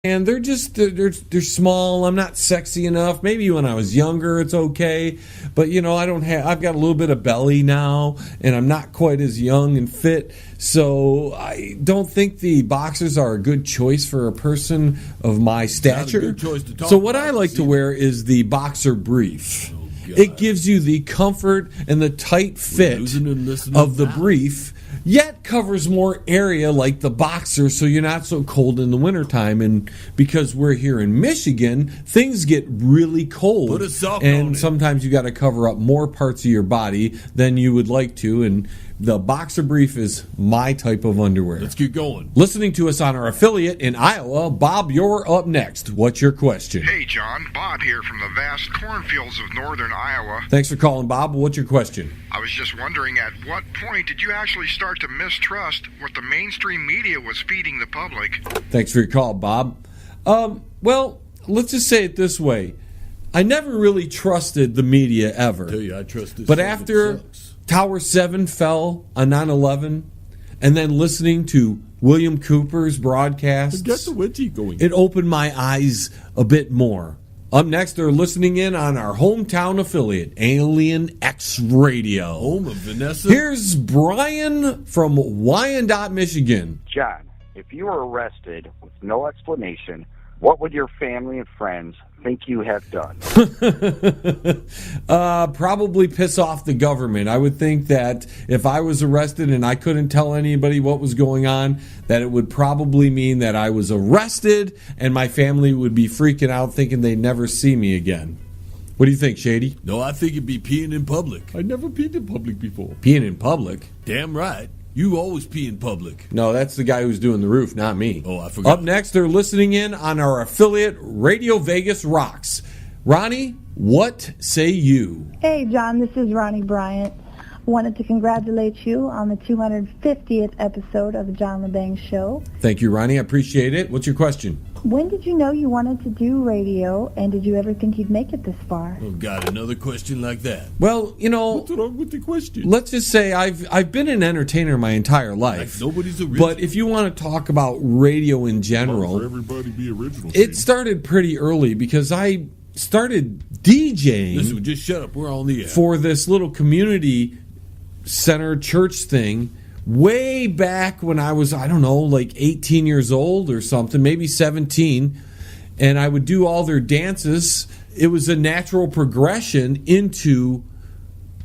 And they're small. I'm not sexy enough. Maybe when I was younger, it's okay. But, I've got a little bit of belly now, and I'm not quite as young and fit. So I don't think the boxers are a good choice for a person of my stature. So what I like to wear is the boxer brief. It gives you the comfort and the tight fit of the brief, yet covers more area like the boxer, so you're not so cold in the wintertime. And because we're here in Michigan, things get really cold. Put a sock and on it. Sometimes you got to cover up more parts of your body than you would like to. And the boxer brief is my type of underwear. Let's keep going. Listening to us on our affiliate in Iowa, Bob, you're up next. What's your question? Hey, John. Bob here from the vast cornfields of northern Iowa. Thanks for calling, Bob. What's your question? I was just wondering, at what point did you actually start to mistrust what the mainstream media was feeding the public? Thanks for your call, Bob. Well, let's just say it this way. I never really trusted the media ever. I tell you, I trust this. But after Tower 7 fell on 9/11, and then listening to William Cooper's broadcasts, it opened my eyes a bit more. Up next, they're listening in on our hometown affiliate, Alien X Radio. Home of Vanessa. Here's Brian from Wyandotte, Michigan. John, if you were arrested with no explanation, what would your family and friends think you have done? Probably piss off the government. I would think that if I was arrested and I couldn't tell anybody what was going on, that it would probably mean that I was arrested and my family would be freaking out thinking they'd never see me again. What do you think, Shady? No, I think it'd be peeing in public. I never peed in public before. Peeing in public? Damn right. You always pee in public. No, that's the guy who's doing the roof, not me. Oh, I forgot. Up next, they're listening in on our affiliate, Radio Vegas Rocks. Ronnie, what say you? Hey, John, this is Ronnie Bryant. Wanted to congratulate you on the 250th episode of the John LeBang Show. Thank you, Ronnie. I appreciate it. What's your question? When did you know you wanted to do radio, and did you ever think you'd make it this far? Oh, God, another question like that. Well, What's wrong with the question? Let's just say I've been an entertainer my entire life. Like nobody's original. But if you want to talk about radio in general, for everybody be original. It started pretty early because I started DJing. Listen, just shut up. We're all in the air. For this little community center church thing way back when I was, I don't know, like 18 years old or something, maybe 17, and I would do all their dances. It was a natural progression into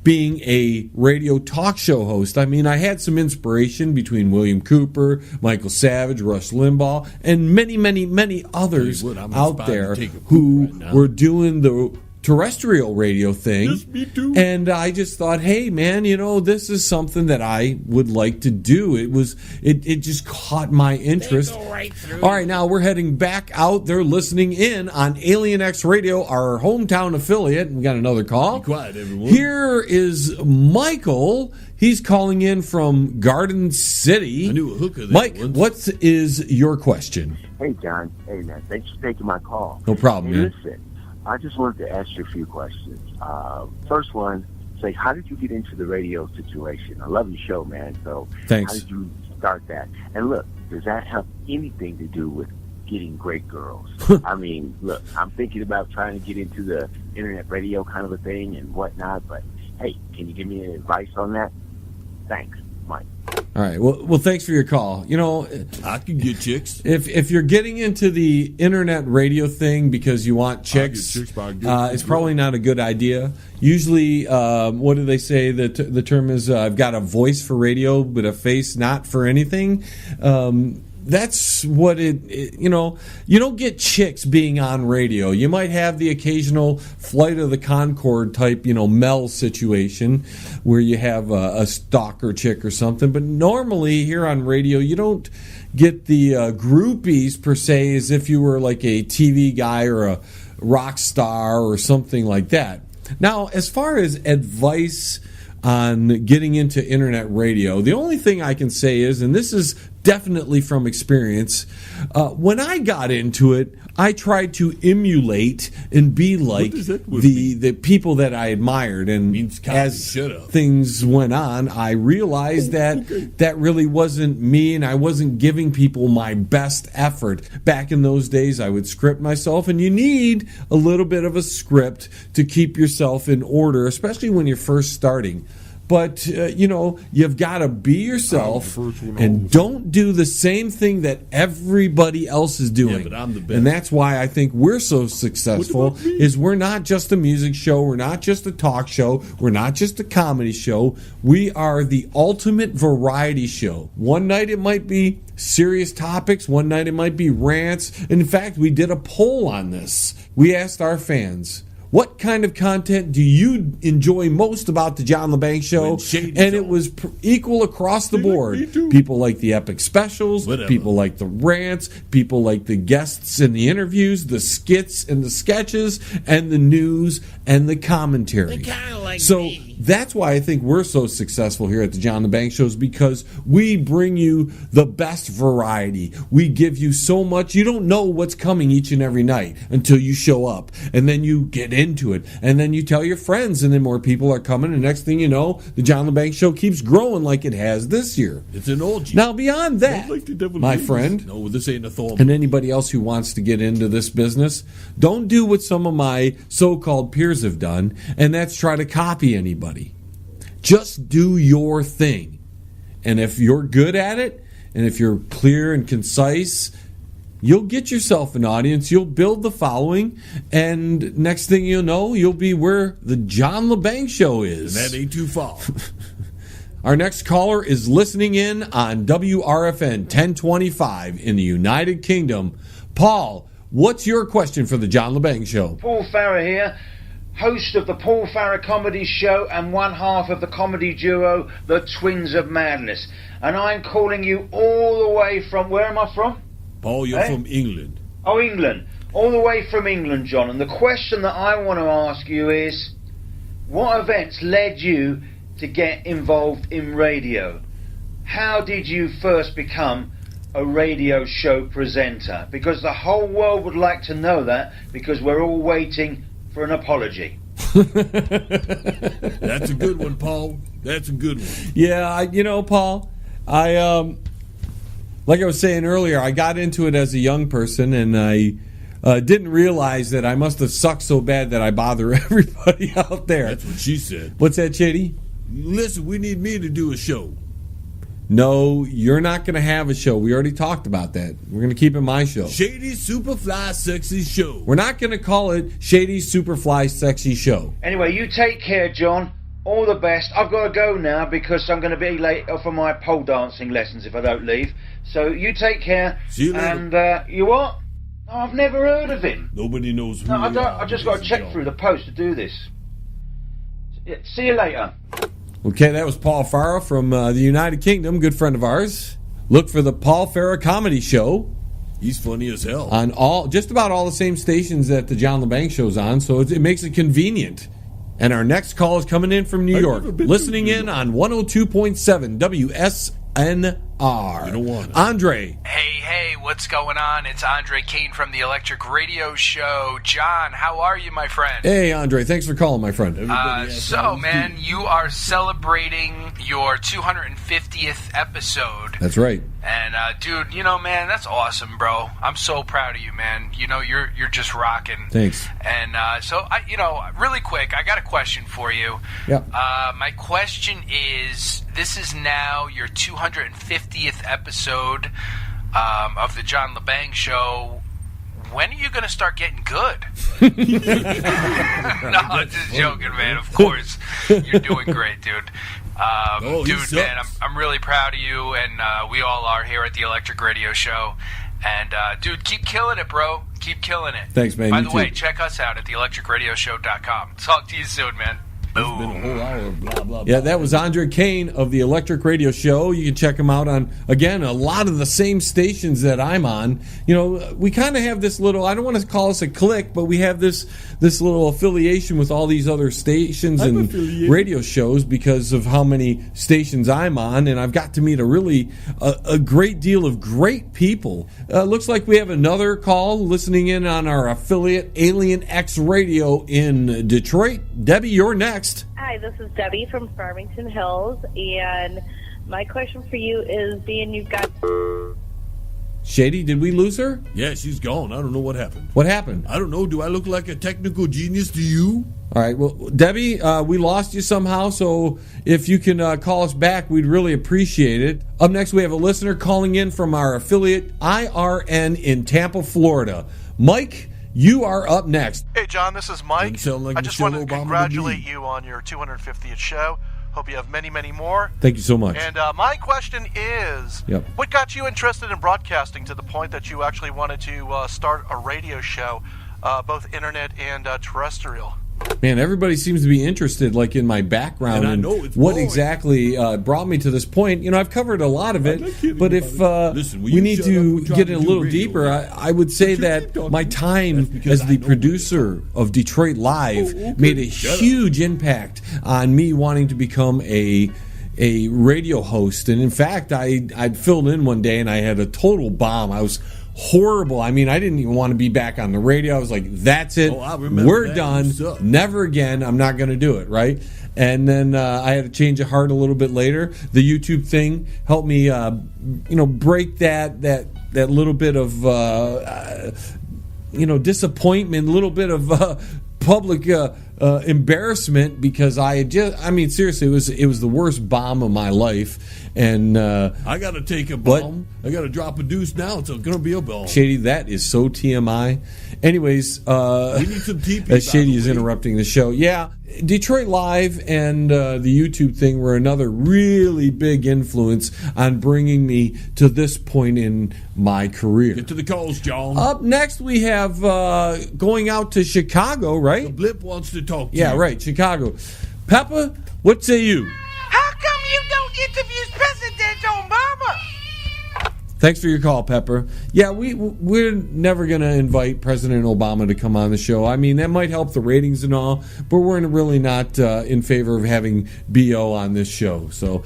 being a radio talk show host. I mean, I had some inspiration between William Cooper, Michael Savage, Rush Limbaugh, and many, many, many others out there who were doing the terrestrial radio thing. Yes, me too. And I just thought, hey man, this is something that I would like to do. It just caught my interest. All right, now we're heading back out. They're listening in on Alien X Radio, our hometown affiliate. We got another call. Be quiet, everyone. Here is Michael. He's calling in from Garden City. I knew a hooker there. Mike, once. what is your question? Hey, John. Hey, man. Thanks for taking my call. No problem, hey, man. Listen, I just wanted to ask you a few questions. First one, say, how did you get into the radio situation? I love your show, man. So thanks. How did you start that? And look, does that have anything to do with getting great girls? I mean, look, I'm thinking about trying to get into the internet radio kind of a thing and whatnot, but hey, can you give me any advice on that? Thanks, Mike. All right. Well, thanks for your call. I can get chicks. If you're getting into the internet radio thing because you want chicks, it's probably not a good idea. Usually, what do they say? The term is, I've got a voice for radio, but a face not for anything. That's what you don't get chicks being on radio. You might have the occasional Flight of the Conchord type, Mel situation where you have a stalker chick or something. But normally here on radio, you don't get the groupies per se as if you were like a TV guy or a rock star or something like that. Now, as far as advice on getting into internet radio, the only thing I can say is, and this is definitely from experience. When I got into it, I tried to emulate and be like the people that I admired. And as things went on, I realized that really wasn't me, and I wasn't giving people my best effort. Back in those days, I would script myself, and you need a little bit of a script to keep yourself in order, especially when you're first starting. But, you've got to be yourself and don't do the same thing that everybody else is doing. Yeah, but I'm the best. And that's why I think we're so successful, is we're not just a music show. We're not just a talk show. We're not just a comedy show. We are the ultimate variety show. One night it might be serious topics. One night it might be rants. In fact, we did a poll on this. We asked our fans, what kind of content do you enjoy most about the John LeBang Show? And it was equal across the board. People like the epic specials. People like the rants. People like the guests and the interviews, the skits and the sketches, and the news and the commentary. They kind of like so me. That's why I think we're so successful here at the John LeBang Shows, because we bring you the best variety. We give you so much. You don't know what's coming each and every night until you show up, and then you get into it, and then you tell your friends, and then more people are coming, and next thing you know, the John LeBang Show keeps growing like it has this year. It's an orgy. Now, beyond that, my friend, no, this ain't a Thor. And anybody else who wants to get into this business, don't do what some of my so-called peers have done, and that's try to copy anybody. Just do your thing. And if you're good at it, and if you're clear and concise, you'll get yourself an audience, you'll build the following, and next thing you'll know, you'll be where the John LeBang Show is. And that ain't too far. Our next caller is listening in on WRFN 1025 in the United Kingdom. Paul, what's your question for the John LeBang Show? Paul Farrer here, host of the Paul Farrer Comedy Show and one half of the comedy duo, the Twins of Madness. And I'm calling you all the way from, where am I from? Paul, you're from England. Oh, England. All the way from England, John. And the question that I want to ask you is, what events led you to get involved in radio? How did you first become a radio show presenter? Because the whole world would like to know that, because we're all waiting for an apology. That's a good one, Paul. That's a good one. Yeah, Paul, like I was saying earlier, I got into it as a young person, and I didn't realize that I must have sucked so bad that I bother everybody out there. That's what she said. What's that, Shady? Listen, we need me to do a show. No, you're not going to have a show. We already talked about that. We're going to keep it my show. Shady Superfly Sexy Show. We're not going to call it Shady Superfly Sexy Show. Anyway, you take care, John. All the best. I've got to go now because I'm going to be late for my pole dancing lessons if I don't leave. So you take care. See you later. And you what? Oh, I've never heard of him. Nobody knows who No, I you don't. are. I just got to check through the post to do this. See you later. Okay, that was Paul Farrer from the United Kingdom, good friend of ours. Look for the Paul Farrer Comedy Show. He's funny as hell. On just about all the same stations that the John LeBang Show's on, so it makes it convenient. And our next call is coming in from New York, listening in on 102.7 WSNR. You don't want it. Andre. Hey, what's going on? It's Andre Kane from the Electric Radio Show. John, how are you, my friend? Hey, Andre, thanks for calling, my friend. Man, you are celebrating your 250th episode. That's right. And, dude, man, that's awesome, bro. I'm so proud of you, man. You're just rocking. Thanks. And really quick, I got a question for you. Yep. My question is, this is now your 250th episode of the John LeBang Show. When are you going to start getting good? No, I'm just joking, man. Of course. You're doing great, dude. Dude, man, I'm really proud of you, and we all are here at the Electric Radio Show. And, dude, keep killing it, bro. Keep killing it. Thanks, man. By You the too. way, check us out at theelectricradioshow.com. Talk to you soon, man. It's been a whole hour of blah, blah, blah. Yeah, that was Andre Kane of the Electric Radio Show. You can check him out on, again, a lot of the same stations that I'm on. You know, we kind of have this little, I don't want to call us a clique, but we have this little affiliation with all these other stations and radio shows because of how many stations I'm on, and I've got to meet a great deal of great people. Looks like we have another call listening in on our affiliate Alien X Radio in Detroit. Debbie, you're next. Hi, this is Debbie from Farmington Hills, and my question for you is, being you've got... Shady, did we lose her? Yeah, she's gone. I don't know what happened. What happened? I don't know. Do I look like a technical genius to you? All right. Well, Debbie, we lost you somehow, so if you can call us back, we'd really appreciate it. Up next, we have a listener calling in from our affiliate IRN in Tampa, Florida. Mike, you are up next. Hey, John, this is Mike. Like I just wanted to congratulate you on your 250th show. Hope you have many, many more. Thank you so much. And my question is, what got you interested in broadcasting to the point that you actually wanted to start a radio show, both internet and terrestrial? Man, everybody seems to be interested, like in my background and what exactly brought me to this point. You know, I've covered a lot of it, but if we need to get in a little deeper, I would say that my time as the producer of Detroit Live made a huge impact on me wanting to become a radio host. And in fact, I'd filled in one day and I had a total bomb. I was horrible. I mean, I didn't even want to be back on the radio. I was like, that's it. We're done. Never again. I'm not going to do it, right? And then I had a change of heart a little bit later. The YouTube thing helped me, break that little bit of, disappointment, a little bit of public embarrassment because seriously, it was the worst bomb of my life. And I got to take a bomb. I got to drop a deuce now. It's going to be a bomb. Shady, that is so TMI. Anyways, we need some TP. Shady is interrupting the show. Yeah, Detroit Live and the YouTube thing were another really big influence on bringing me to this point in my career. Get to the calls, John. Up next, we have going out to Chicago, right? The Blip wants to talk to you. Yeah, right, Chicago. Peppa, what say you? How come you don't interview President Obama? Thanks for your call, Pepper. Yeah, we're never going to invite President Obama to come on the show. I mean, that might help the ratings and all, but we're really not in favor of having B.O. on this show. So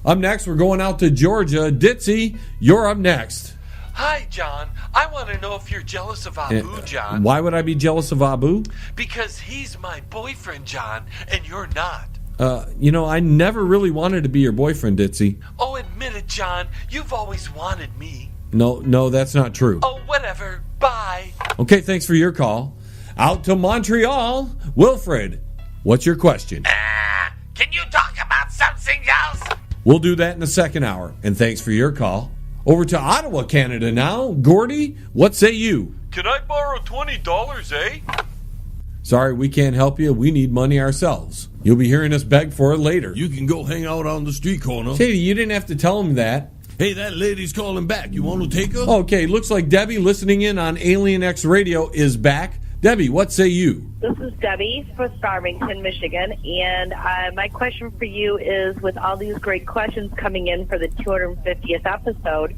up next, we're going out to Georgia. Ditzy, you're up next. Hi, John. I want to know if you're jealous of Abu, John. Why would I be jealous of Abu? Because he's my boyfriend, John, and you're not. I never really wanted to be your boyfriend, Ditzy. Oh, admit it, John. You've always wanted me. No, that's not true. Oh, whatever. Bye. Okay, thanks for your call. Out to Montreal, Wilfred. What's your question? Can you talk about something else? We'll do that in the second hour, and thanks for your call. Over to Ottawa, Canada now. Gordy, what say you? Can I borrow $20, eh? Sorry, we can't help you. We need money ourselves. You'll be hearing us beg for it later. You can go hang out on the street corner. Shady, you didn't have to tell him that. Hey, that lady's calling back. You want to take her? Okay, looks like Debbie listening in on Alien X Radio is back. Debbie, what say you? This is Debbie from Farmington, Michigan, and my question for you is, with all these great questions coming in for the 250th episode,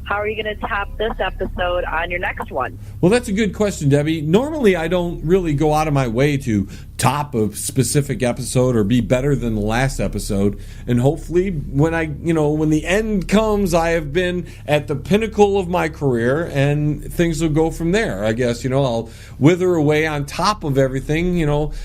how are you going to top this episode on your next one? Well, that's a good question, Debbie. Normally, I don't really go out of my way to top a specific episode or be better than the last episode. And hopefully, when the end comes, I have been at the pinnacle of my career, and things will go from there. I guess, I'll wither away on top of everything.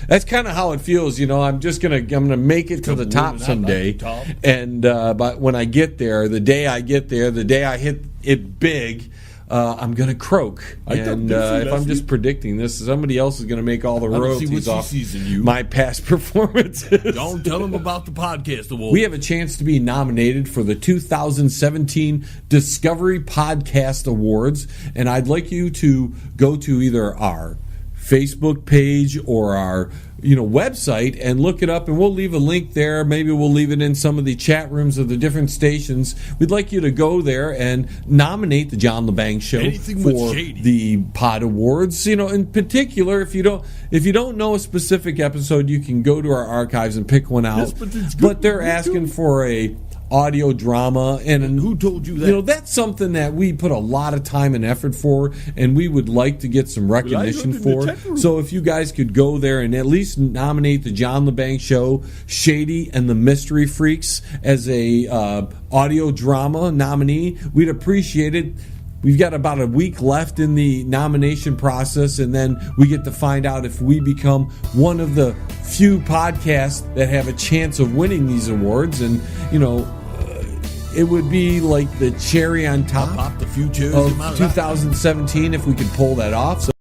That's kind of how it feels. I'm gonna make it to the top someday. And but when I get there, the day I hit it big, I'm going to croak. And if I'm just predicting this, somebody else is going to make all the royalties off my past performances. Don't tell them about the podcast award. We have a chance to be nominated for the 2017 Discovery Podcast Awards, and I'd like you to go to either our Facebook page or our website and look it up, and we'll leave a link there. Maybe we'll leave it in some of the chat rooms of the different stations. We'd like you to go there and nominate the John LeBang Show for the Pod Awards. In particular, if you don't know a specific episode, you can go to our archives and pick one out. Yes, but they're asking for a audio drama, and who told you that? That's something that we put a lot of time and effort for, and we would like to get some recognition for. So if you guys could go there and at least nominate the John LeBang Show, Shady, and the Mystery Freaks as a audio drama nominee, we'd appreciate it. We've got about a week left in the nomination process, and then we get to find out if we become one of the few podcasts that have a chance of winning these awards. And, it would be like the cherry on top the future of 2017 if we could pull that off. So